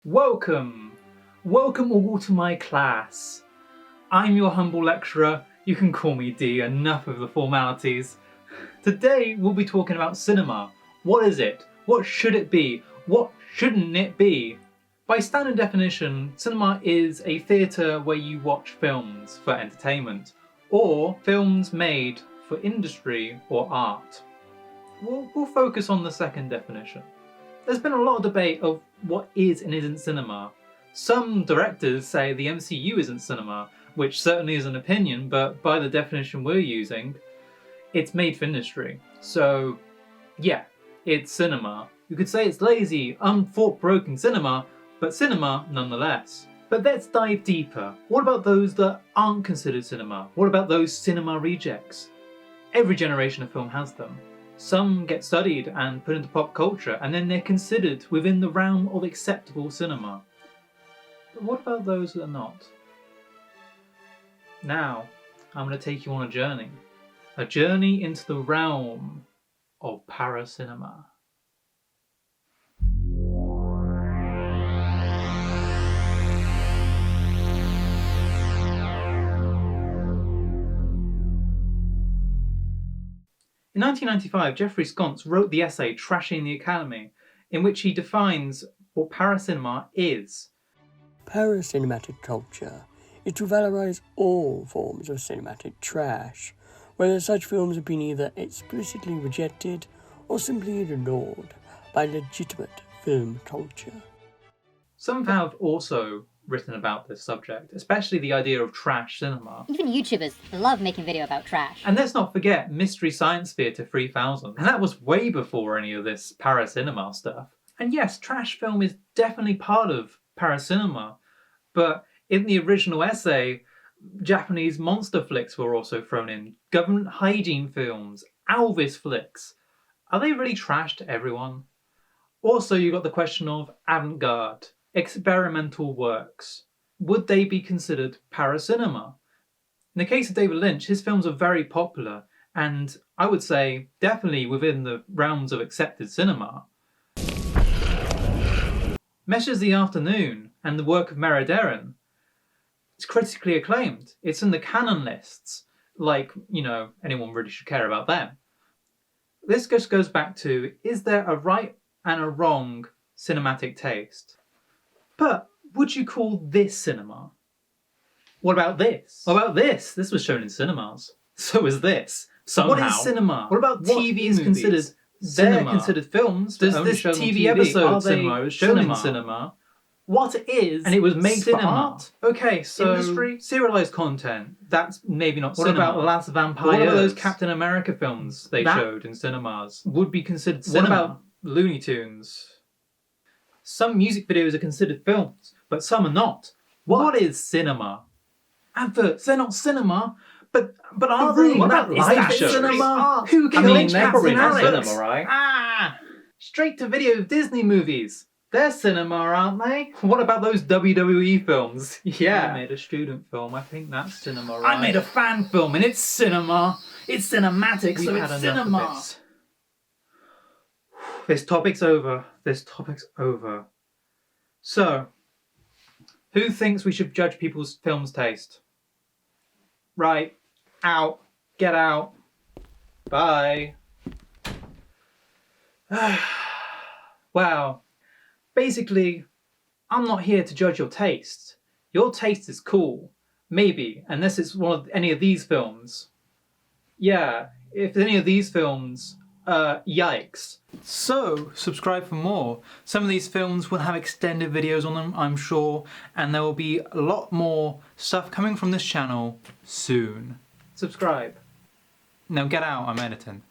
Welcome! Welcome all to my class. I'm your humble lecturer. You can call me Dee, enough of the formalities. Today we'll be talking about cinema. What is it? What should it be? What shouldn't it be? By standard definition, cinema is a theatre where you watch films for entertainment, or films made for industry or art. We'll focus on the second definition. There's been a lot of debate of what is and isn't cinema. Some directors say the MCU isn't cinema, which certainly is an opinion, but by the definition we're using, it's made for industry. So, yeah, it's cinema. You could say it's lazy, unthought-provoking cinema, but cinema nonetheless. But let's dive deeper. What about those that aren't considered cinema? What about those cinema rejects? Every generation of film has them. Some get studied and put into pop culture, and then they're considered within the realm of acceptable cinema. But what about those that are not? Now, I'm going to take you on a journey into the realm of paracinema. In 1995, Geoffrey Sconce wrote the essay Trashing the Academy, in which he defines what paracinema is. Paracinematic culture is to valorize all forms of cinematic trash, whether such films have been either explicitly rejected or simply ignored by legitimate film culture. Some have also written about this subject, especially the idea of trash cinema. Even YouTubers love making video about trash. And let's not forget Mystery Science Theater 3000, and that was way before any of this paracinema stuff. And yes, trash film is definitely part of paracinema, but in the original essay, Japanese monster flicks were also thrown in, government hygiene films, Elvis flicks. Are they really trash to everyone? Also, you got the question of avant-garde, experimental works. Would they be considered paracinema? In the case of David Lynch, his films are very popular, and I would say definitely within the realms of accepted cinema. Meshes the Afternoon and the work of Merideren, it's critically acclaimed. It's in the canon lists, like, anyone really should care about them. This just goes back to, is there a right and a wrong cinematic taste? But would you call this cinema? What about this? What about this? This was shown in cinemas. So is this. Somehow. What is cinema? What about TV is considered cinema? They're considered films. Does this TV episode cinema? It was shown in cinema. What is and it was made cinema? For art? Okay, so industry? Serialized content. That's maybe not cinema. What about Last Vampires? What about those Captain America films they showed in cinemas? Would be considered cinema. What about Looney Tunes? Some music videos are considered films, but some are not. What is cinema? Adverts, they're not cinema, but are they? What about live shows? Cinema? Who killed Cats and Alex? Cinema, right? Straight to video Disney movies. They're cinema, aren't they? What about those WWE films? Yeah. I made a student film, I think that's cinema, right? I made a fan film and it's cinema. It's cinematic, so it's cinema. This topic's over. So, who thinks we should judge people's films' taste? Right. Out. Get out. Bye. Wow. Basically, I'm not here to judge your taste. Your taste is cool. Maybe, unless it's one of any of these films. Yeah, if any of these films... yikes. So, subscribe for more. Some of these films will have extended videos on them, I'm sure, and there will be a lot more stuff coming from this channel soon. Subscribe. Now get out, I'm editing.